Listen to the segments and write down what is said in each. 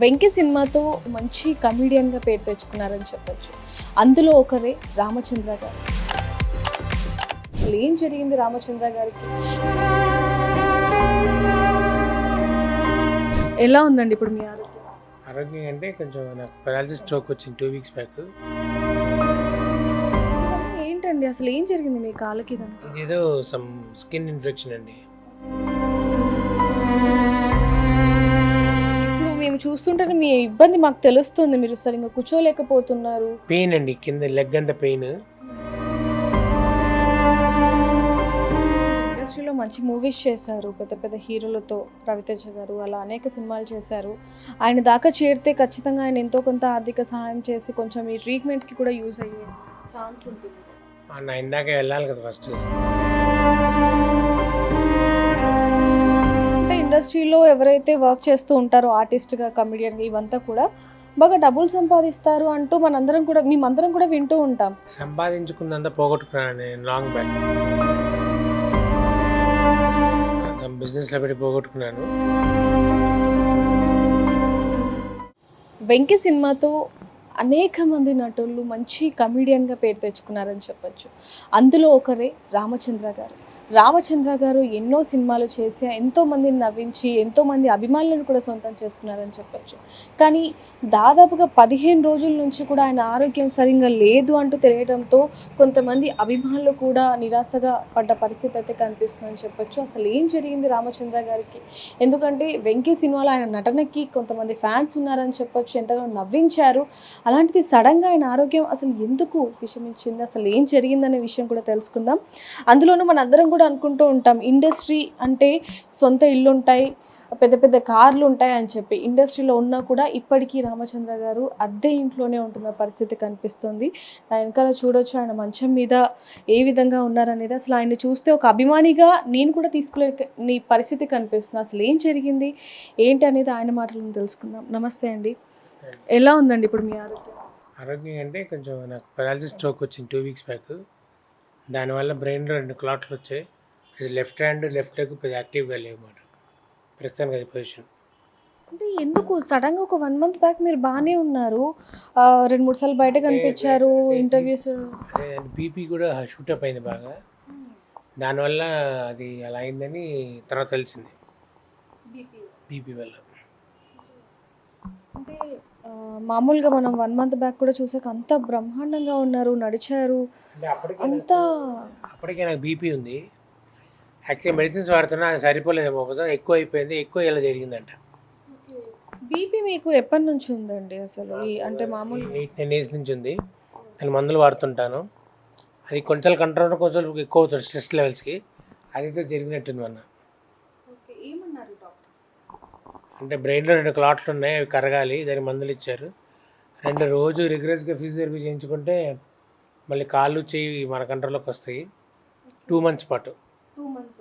వెంకీ సినిమాతో మంచి కమెడియన్‌గా పేరు తెచ్చుకున్నారని చెప్పొచ్చు. అందులో ఒకరే రామచంద్ర గారు. అసలేం జరిగింది రామచంద్ర గారికి? ఎలా ఉందండి ఇప్పుడు మీ ఆరోగ్యం? ఆరోగ్యం అంటే కొంచెం నాకు పెరాలసిస్ స్ట్రోక్ వచ్చింది 2 వీక్స్ బ్యాక్. ఏంటండి అసలు ఏం జరిగింది మీ కాళ్ళకి ఇదంతా? ఇదేదో సమ్ స్కిన్ ఇన్ఫెక్షన్ అండి. ఇప్పుడు మేము చూస్తుంటేనే మీ ఇబ్బంది మాకు తెలుస్తుంది. మీరు సరిగ్గా కూర్చోలేకపోతున్నారు. పెయిన్ అండి, కింద లెగ్ అంతా పెయిన్. ఇండస్ట్రీలో మంచి మూవీస్ చేశారు. పెద్ద పెద్ద హీరోలతో రవితేజ గారు అలా అనేక సినిమాలు చేశారు. ఆయన దాకా చేరితే ఖచ్చితంగా ఆయన ఎంతో కొంత ఆర్థిక సహాయం చేసి కొంచెం ఈ ట్రీట్మెంట్‌కి కూడా యూజ్ అయ్యే ఛాన్స్ ఉంటుంది. నా ఇందాకే వెళ్ళాలి కదా ఫస్ట్. అంటే ఇండస్ట్రీలో ఎవరైతే వర్క్ చేస్తూ ఉంటారో ఆర్టిస్ట్‌గా, కమెడియన్‌గా ఇవంతా కూడా బాగా డబ్బులు సంపాదిస్తారు అంటూ మేమందరం కూడా వింటూ ఉంటాం. సంపాదించుకున్నంత పోగొట్టుకున్నాను నేను లాంగ్ బ్యాక్. సమ్ బిజినెస్లో పెట్టి పోగొట్టుకున్నాను. వెంకీ సినిమాతో అనేక మంది నటులు మంచి కమెడియన్‌గా పేరు తెచ్చుకున్నారని చెప్పొచ్చు. అందులో ఒకరే రామచంద్ర గారు. రామచంద్ర గారు ఎన్నో సినిమాలు చేసి ఎంతోమందిని నవ్వించి, ఎంతోమంది అభిమానులను కూడా సొంతం చేసుకున్నారని చెప్పొచ్చు. కానీ దాదాపుగా 15 రోజుల నుంచి కూడా ఆయన ఆరోగ్యం సరిగ్గా లేదు అంటూ తెలియడంతో కొంతమంది అభిమానులు కూడా నిరాశగా పడ్డ పరిస్థితి అయితే కనిపిస్తుందని చెప్పొచ్చు. అసలు ఏం జరిగింది రామచంద్ర గారికి? ఎందుకంటే వెంకీ సినిమాలో ఆయన నటనకి కొంతమంది ఫ్యాన్స్ ఉన్నారని చెప్పొచ్చు. ఎంతగానో నవ్వించారు. అలాంటిది సడన్‌గా ఆయన ఆరోగ్యం అసలు ఎందుకు విషమించింది? అసలు ఏం జరిగిందనే విషయం కూడా తెలుసుకుందాం. అందులోనూ మనందరం కూడా అనుకుంటూ ఉంటాం ఇండస్ట్రీ అంటే సొంత ఇల్లుంటాయి, పెద్ద పెద్ద కార్లు ఉంటాయి అని చెప్పి. ఇండస్ట్రీలో ఉన్నా కూడా ఇప్పటికీ రామచంద్ర గారు అద్దె ఇంట్లోనే ఉంటున్న పరిస్థితి కనిపిస్తుంది. నా వెనకాల చూడొచ్చు ఆయన మంచం మీద ఏ విధంగా ఉన్నారనేది. అసలు ఆయన్ని చూస్తే ఒక అభిమానిగా నేను కూడా తీసుకోలేని పరిస్థితి కనిపిస్తుంది. అసలు ఏం జరిగింది ఏంటి అనేది ఆయన మాటలను తెలుసుకుందాం. నమస్తే అండి. ఎలా ఉందండి ఇప్పుడు మీ ఆరోగ్యం? ఆరోగ్యం అంటే కొంచెం నాకు పెరాలసిస్ స్ట్రోక్ వచ్చింది 2 వీక్స్ బ్యాక్. దానివల్ల బ్రెయిన్లో 2 క్లాట్లు వచ్చాయి. లెఫ్ట్ హ్యాండ్ లెఫ్ట్ లెగ్ పెద్ద యాక్టివ్గా లేవన్నమాట ప్రస్తుతానికి అది పొజిషన్. అంటే ఎందుకు సడన్‌గా ఒక 1 మంత్ బ్యాక్ మీరు బానే ఉన్నారు. 2, 3 సార్లు బయట కనిపించారు. ఇంటర్వ్యూస్ అదే బీపీ కూడా షూటప్ అయింది బాగా. దానివల్ల అది అలా అయిందని తర్వాత తెలిసింది బీపీ వల్ల. అంటే మామూలుగా మనం 1 మంత్ బ్యాక్ కూడా చూసాక అంత బ్రహ్మాండంగా ఉన్నారు, నడిచారు. అంటే అంతా అప్పటికే నాకు బీపీ ఉంది. యాక్చువల్లీ మెడిసిన్స్ వాడుతున్నా అది సరిపోలేదేమో, ఒకసారి ఎక్కువ అయిపోయింది, ఎక్కువ ఇలా జరిగిందంట. బీపీ మీకు ఎప్పటి నుంచి ఉందండి అసలు? అంటే మామూలు 8-9 ఇయర్స్ నుంచి ఉంది. నేను మందులు వాడుతుంటాను. అది కొంచెం కంట్రోల్ కొంచెం ఎక్కువ అవుతుంది స్ట్రెస్ లెవెల్స్కి. అదైతే జరిగినట్టుంది మొన్న. ఏమన్నారు డాక్టర్? అంటే బ్రెయిన్లో 2 క్లాట్లు ఉన్నాయి, అవి కరగాలి, దానికి మందులు ఇచ్చారు. 2 రోజు రిగ్రెస్గా ఫిజియోథెరపీ చేయించుకుంటే మళ్ళీ కాళ్ళు చెయ్యి మన కంట్రోల్లోకి వస్తాయి 2 మంత్స్ పాటు. 2 మంత్స్.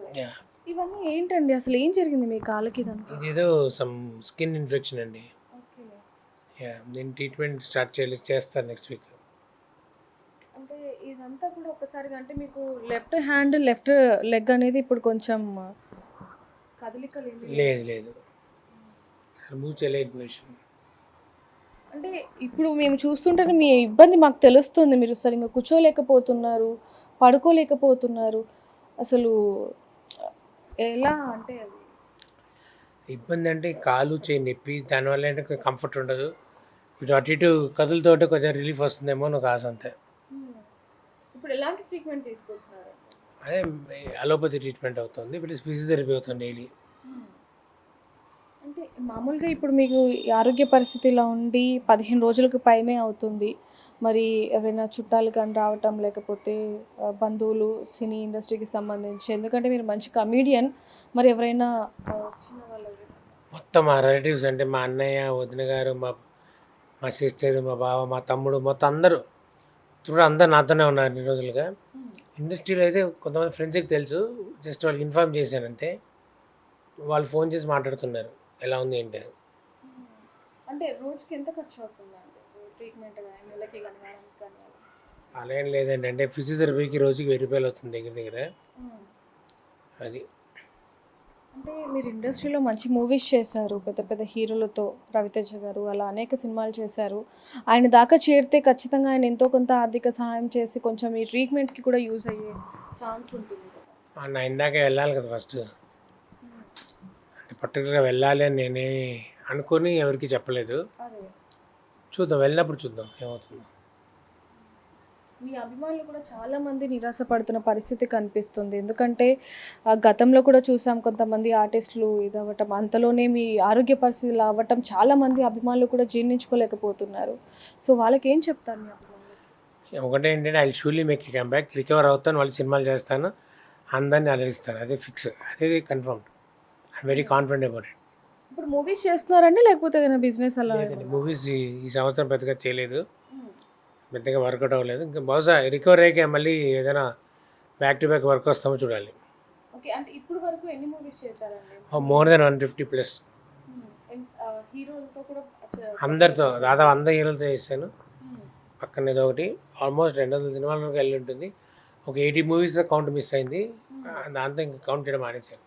ఇవన్నీ ఏంటండి అసలు ఏం జరిగింది మీ కాళ్ళకి ఇదంతా? ఇదేదో సమ్ స్కిన్ ఇన్ఫెక్షన్ అండి. నేను ట్రీట్మెంట్ స్టార్ట్ చేస్తాను నెక్స్ట్ వీక్. అంటే ఇదంతా కూడా ఒక్కసారిగా అంటే మీకు లెఫ్ట్ హ్యాండ్, లెఫ్ట్ లెగ్ అనేది ఇప్పుడు కొంచెం కదలిక లేదు లేదు, మూవ్ చేయలేని పొజిషన్. అంటే ఇప్పుడు మేము చూస్తుంటేనే మీ ఇబ్బంది మాకు తెలుస్తుంది. మీరు సరిగ్గా కూర్చోలేకపోతున్నారు, పడుకోలేకపోతున్నారు. అసలు ఎలా అంటే అది ఇబ్బంది అంటే కాలు చేయి నొప్పి, దానివల్ల అంటే కంఫర్ట్ ఉండదు. ఇటు అటు ఇటు కదులుతుంటే కొంచెం రిలీఫ్ వస్తుందేమో నాకు ఆశ అంతే. ఇప్పుడు ఎలాంటి ట్రీట్మెంట్ తీసుకుంటున్నారు? అదే అలోపతి ట్రీట్మెంట్ అవుతుంది, ప్లస్ ఫిజియోథెరపీ అవుతుంది డైలీ. అంటే మామూలుగా ఇప్పుడు మీకు ఈ ఆరోగ్య పరిస్థితి ఇలా ఉండి 15 రోజులకు పైనే అవుతుంది. మరి ఎవరైనా చుట్టాలు కానీ రావటం, లేకపోతే బంధువులు సినీ ఇండస్ట్రీకి సంబంధించి, ఎందుకంటే మీరు మంచి కమెడియన్, మరి ఎవరైనా వచ్చిన వాళ్ళు మొత్తం మా రిలేటివ్స్ అంటే మా అన్నయ్య, వదిన గారు, మా మా సిస్టర్, మా బావ, మా తమ్ముడు, మొత్తం అందరూ ఇప్పుడు అందరు నాతోనే ఉన్నారు ఇన్ని రోజులుగా. ఇండస్ట్రీలో అయితే కొంతమంది ఫ్రెండ్స్కి తెలుసు, జస్ట్ వాళ్ళకి ఇన్ఫార్మ్ చేశాను అంతే. వాళ్ళు ఫోన్ చేసి మాట్లాడుతున్నారు ఎలా ఉంది ఏంటి అని. అంటే రోజుకి ఎంత ఖర్చు అవుతుందండి ట్రీట్మెంట్ కానీ, నెలకి కానీ, వారానికి కానీ? అలా ఏం లేదండి, అంటే ఫిజియోథెరపీకి రోజుకి 1000 రూపాయలు అవుతుంది దగ్గర దగ్గర. అది అంటే మీరు ఇండస్ట్రీలో మంచి మూవీస్ చేశారు పెద్ద పెద్ద హీరోలతో, రవితేజ గారు అలా అనేక సినిమాలు చేశారు. ఆయన దాకా చేరితే ఖచ్చితంగా ఆయన ఎంతో కొంత ఆర్థిక సహాయం చేసి కొంచెం ఈ ట్రీట్మెంట్‌కి కూడా యూజ్ అయ్యే ఛాన్స్ ఉంటుంది కదా! అన్న ఇందాకే వెళ్ళాలి కదా ఫస్ట్. అంటే పర్టికులర్గా వెళ్ళాలి అని నేనే అనుకొని ఎవరికి చెప్పలేదు. అదే. చూద్దాం, వెళ్ళినప్పుడు చూద్దాం ఏమవుతుందో. మీ అభిమానులు కూడా చాలా మంది నిరాశపడుతున్న పరిస్థితి కనిపిస్తుంది. ఎందుకంటే గతంలో కూడా చూసాం కొంతమంది ఆర్టిస్టులు ఇదవ్వటం, అంతలోనే మీ ఆరోగ్య పరిస్థితి ఇలా అవ్వటం చాలామంది అభిమానులు కూడా జీర్ణించుకోలేకపోతున్నారు. సో వాళ్ళకేం చెప్తారు మీ అభిమానులు? ఒకటే ఏంటంటే I surely make come back, recover అవుతాను, వాళ్ళు సినిమాలు చేస్తాను, అందరినీ అలరిస్తాను, అదే ఫిక్స్, అదే confirmed. I'm very confident about it. ఇప్పుడు మూవీస్ చేస్తున్నారండి లేకపోతే ఏదైనా బిజినెస్ అలా? లేదండి, మూవీస్ ఈ సంవత్సరం పెద్దగా చేయలేదు, పెద్దగా వర్కౌట్ అవ్వలేదు. ఇంకా బహుశా రికవర్ అయ్యాక మళ్ళీ ఏదైనా బ్యాక్ టు బ్యాక్ వర్క్ వస్తామో చూడాలి. ఓకే. అంటే ఇప్పుడు వరకు ఎన్ని మూవీస్ చేశారండి? More than 150+. హీరోలతో కూడా అందరితో, దాదాపు అందరు హీరోలతో చేశాను. పక్కన ఏదో ఒకటి ఆల్మోస్ట్ 200 సినిమాల వరకు వెళ్ళి ఉంటుంది. ఒక 80 మూవీస్లో కౌంట్ మిస్ అయింది, దాంతో ఇంకా కౌంట్ చేయడం మానేశాను.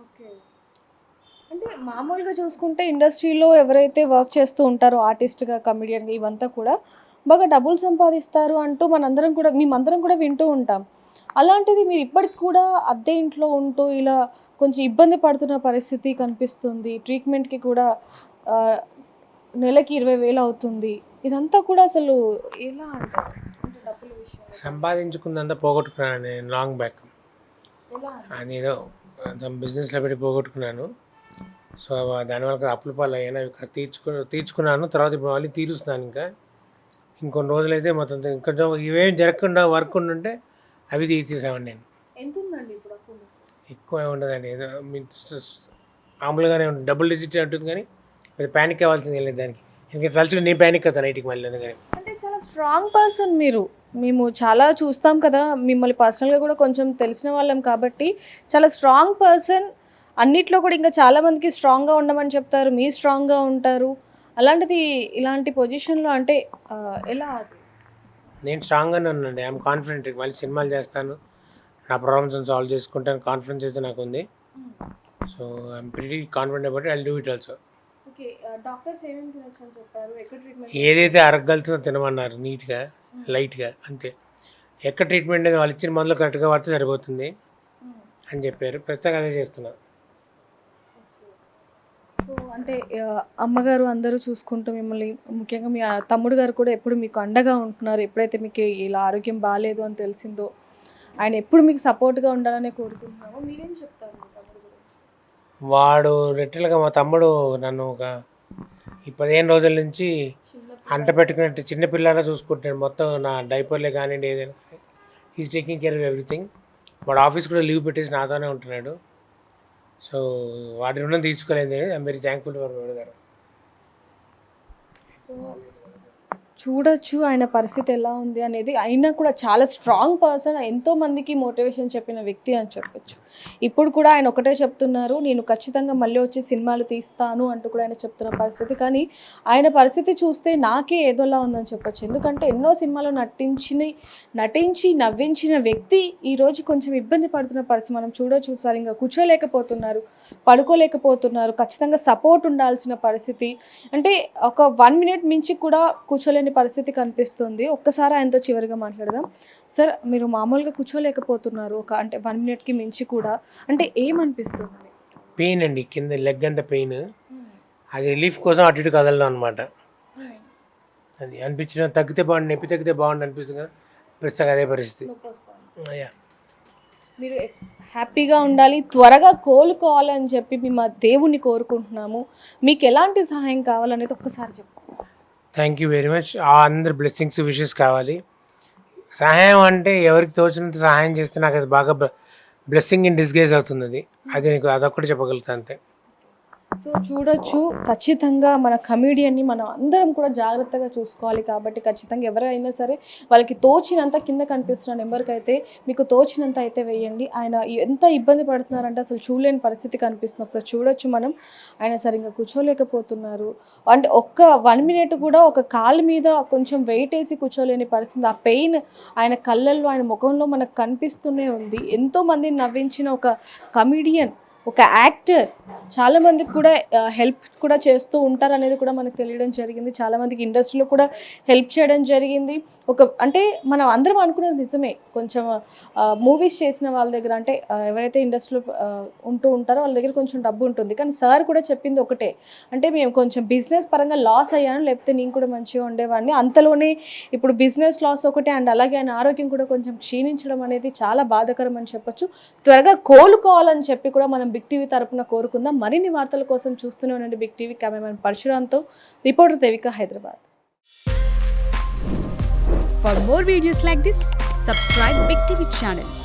ఓకే. అంటే మామూలుగా చూసుకుంటే ఇండస్ట్రీలో ఎవరైతే వర్క్ చేస్తూ ఉంటారో ఆర్టిస్ట్‌గా, కమెడియన్‌గా ఇవంతా కూడా బాగా డబ్బులు సంపాదిస్తారు అంటూ మేమందరం కూడా వింటూ ఉంటాం. అలాంటిది మీరు ఇప్పటికి కూడా అద్దె ఇంట్లో ఉంటూ ఇలా కొంచెం ఇబ్బంది పడుతున్న పరిస్థితి కనిపిస్తుంది. ట్రీట్మెంట్‌కి కూడా ఆహ్, నెలకి 20,000 అవుతుంది. ఇదంతా కూడా అసలు ఎలా అంటారు? అంటే డబ్బుల విషయంలో సంపాదించుకుందంతా పోగొట్టుకున్నాను నేను లాంగ్ బ్యాక్. ఎలా? అది ఏదో బిజినెస్లో పెట్టి పోగొట్టుకున్నాను. సో దానివల్ల అప్పుల పాలు అయ్యాను, అవి తీర్చుకున్నాను. తర్వాత ఇప్పుడు మళ్ళీ తీరుస్తున్నాను. ఇంకొన్ని రోజులైతే మొత్తం ఇంకొంచెం ఇవేం జరగకుండా వర్క్ ఉండుంటే అవి తీర్చేసామండి నేను. ఎంత ఉందండి ఇప్పుడు అప్పులు? ఎక్కువ ఉండదండి, ఏదో మామూలుగానే ఉంటుంది, డబుల్ డిజిట్ ఉంటుంది, కానీ అది ప్యానిక్ అవ్వాల్సింది లేదు దానికి. ఎందుకంటే తలుచుకుని నేను ప్యానిక్ అవుతాను నైట్కి మళ్ళీ. అందుకని అంటే చాలా స్ట్రాంగ్ పర్సన్ మీరు. మేము చాలా చూస్తాం కదా, మిమ్మల్ని పర్సనల్గా కూడా కొంచెం తెలిసిన వాళ్ళం కాబట్టి చాలా స్ట్రాంగ్ పర్సన్. అన్నిట్లో కూడా ఇంకా చాలామందికి స్ట్రాంగ్గా ఉండమని చెప్తారు, మీరు స్ట్రాంగ్గా ఉంటారు. అలాంటిది ఇలాంటి పొజిషన్లో అంటే ఎలా? నేను స్ట్రాంగ్గానే ఉన్నానండి, ఐఎమ్ కాన్ఫిడెంట్. మళ్ళీ సినిమాలు చేస్తాను, నా ప్రాబ్లమ్స్ సాల్వ్ చేసుకుంటాను, కాన్ఫిడెన్స్ అయితే నాకు ఉంది. So I'm pretty confident about it, I will do it also. Okay. Doctors ఏమేమి తినొచ్చు అని చెప్పారు? ఎక్కడ ట్రీట్మెంట్? ఏదైతే అరగలుతుందో తినమన్నారు, నీట్గా లైట్గా అంతే. ఎక్కడ ట్రీట్మెంట్ అనేది వాళ్ళు ఇచ్చిన మందులు కరెక్ట్గా వాడితే సరిపోతుంది అని చెప్పారు. ప్రస్తుతం అదే చేస్తున్నా. సో అంటే అమ్మగారు అందరూ చూసుకుంటూ మిమ్మల్ని, ముఖ్యంగా మీ తమ్ముడు గారు కూడా ఎప్పుడు మీకు అండగా ఉంటున్నారు. ఎప్పుడైతే మీకు ఇలా ఆరోగ్యం బాగాలేదు అని తెలిసిందో ఆయన ఎప్పుడు మీకు సపోర్ట్గా ఉండాలనే కోరుకుంటున్నామో. మీరేం చెప్తారు మీ తమ్ముడు గురించి? వాడు లిటరల్గా మా తమ్ముడు నన్ను ఈ 15 రోజుల నుంచి అంట పెట్టుకున్నట్టు చిన్నపిల్లలా చూసుకుంటాడు. మొత్తం నా డైపర్లే కానివ్వండి, ఏదైనా is taking care of everything. వాడు ఆఫీస్ కూడా లీవ్ పెట్టేసి నాతోనే ఉంటున్నాడు. సో వాడి రుణం తీర్చుకోలేదు. ఐఎమ్ వెరీ థ్యాంక్ఫుల్ ఫర్ వాడు గారు. సో చూడొచ్చు ఆయన పరిస్థితి ఎలా ఉంది అనేది. అయినా కూడా చాలా స్ట్రాంగ్ పర్సన్, ఎంతోమందికి మోటివేషన్ చెప్పిన వ్యక్తి అని చెప్పొచ్చు. ఇప్పుడు కూడా ఆయన ఒకటే చెప్తున్నారు, నేను ఖచ్చితంగా మళ్ళీ వచ్చి సినిమాలు తీస్తాను అంటూ కూడా ఆయన చెప్తున్న పరిస్థితి. కానీ ఆయన పరిస్థితి చూస్తే నాకే ఏదోలా ఉందని చెప్పొచ్చు. ఎందుకంటే ఎన్నో సినిమాలు నటించి నవ్వించిన వ్యక్తి ఈరోజు కొంచెం ఇబ్బంది పడుతున్న పరిస్థితి మనం చూడొచ్చు. సరిగ్గా కూర్చోలేకపోతున్నారు, పడుకోలేకపోతున్నారు, ఖచ్చితంగా సపోర్ట్ ఉండాల్సిన పరిస్థితి. అంటే ఒక 1 మినిట్ మించి కూడా కూర్చోలేని పరిస్థితి కనిపిస్తుంది. ఒక్కసారి ఆయనతో చివరిగా మాట్లాడదాం. సార్, మీరు మామూలుగా కూర్చోలేకపోతున్నారు అంటే 1 మినిట్కి మించి కూడా, అంటే ఏమనిపిస్తుంది? పెయిన్ అండి, కింద లెగ్ అంతా పెయిన్. అది రిలీఫ్ కోసం అటు ఇటు కదలడం అనమాట. అది అనిపించిన తగ్గితే బాగుండు, నొప్పి తగ్గితే బాగుండు అనిపిస్తుంది కదా, ప్రస్తుతం అదే పరిస్థితి. అయ్యా, మీరు హ్యాపీగా ఉండాలి, త్వరగా కోలుకోవాలని చెప్పి మేము దేవుణ్ణి కోరుకుంటున్నాము. మీకు ఎలాంటి సహాయం కావాలనేది ఒక్కసారి చెప్పండి. Thank you very much. అందరి బ్లెస్సింగ్స్, విషెస్ కావాలి. సహాయం అంటే ఎవరికి తోచినంత సహాయం చేస్తే నాకు అది బాగా బ్లెస్సింగ్ ఇన్ డిస్గైజ్ అవుతుంది. అది నీకు అదొక్కటి చెప్పగలుగుతా అంతే. సో చూడొచ్చు, ఖచ్చితంగా మన కమెడియన్ని మనం అందరం కూడా జాగ్రత్తగా చూసుకోవాలి. కాబట్టి ఖచ్చితంగా ఎవరైనా సరే వాళ్ళకి తోచినంత, కింద కనిపిస్తున్న నెంబర్కి అయితే మీకు తోచినంత అయితే వేయండి. ఆయన ఎంత ఇబ్బంది పడుతున్నారంటే అసలు చూడలేని పరిస్థితి కనిపిస్తుంది. ఒకసారి చూడొచ్చు మనం, ఆయన సరిగ్గా కూర్చోలేకపోతున్నారు. అంటే ఒక్క 1 మినిట్ కూడా ఒక కాలు మీద కొంచెం వెయిట్ వేసి కూర్చోలేని పరిస్థితి. ఆ పెయిన్ ఆయన కళ్ళల్లో, ఆయన ముఖంలో మనకు కనిపిస్తూనే ఉంది. ఎంతోమందిని నవ్వించిన ఒక కమెడియన్ ఒక యాక్టర్ చాలామందికి కూడా హెల్ప్ కూడా చేస్తూ ఉంటారు అనేది కూడా మనకు తెలియడం జరిగింది. చాలామందికి ఇండస్ట్రీలో కూడా హెల్ప్ చేయడం జరిగింది. అంటే మనం అందరం అనుకునేది నిజమే, కొంచెం మూవీస్ చేసిన వాళ్ళ దగ్గర అంటే ఎవరైతే ఇండస్ట్రీలో ఉంటూ ఉంటారో వాళ్ళ దగ్గర కొంచెం డబ్బు ఉంటుంది. కానీ సార్ కూడా చెప్పింది ఒకటే, అంటే మేము కొంచెం బిజినెస్ పరంగా లాస్ అయ్యాను, లేకపోతే నేను కూడా మంచిగా ఉండేవాడిని. అంతలోనే ఇప్పుడు బిజినెస్ లాస్ ఒకటే అండ్ అలాగే ఆయన ఆరోగ్యం కూడా కొంచెం క్షీణించడం అనేది చాలా బాధాకరం అని చెప్పొచ్చు. త్వరగా కోలుకోవాలని చెప్పి కూడా మనం బిగ్ టీవీ తరపున కోరుకుందాం. మరిన్ని వార్తల కోసం చూస్తూనే ఉండండి బిగ్ టీవీ. కెమెరామెన్ పరశురామ్తో reporter Devika, Hyderabad. For more videos like this, subscribe Big TV channel.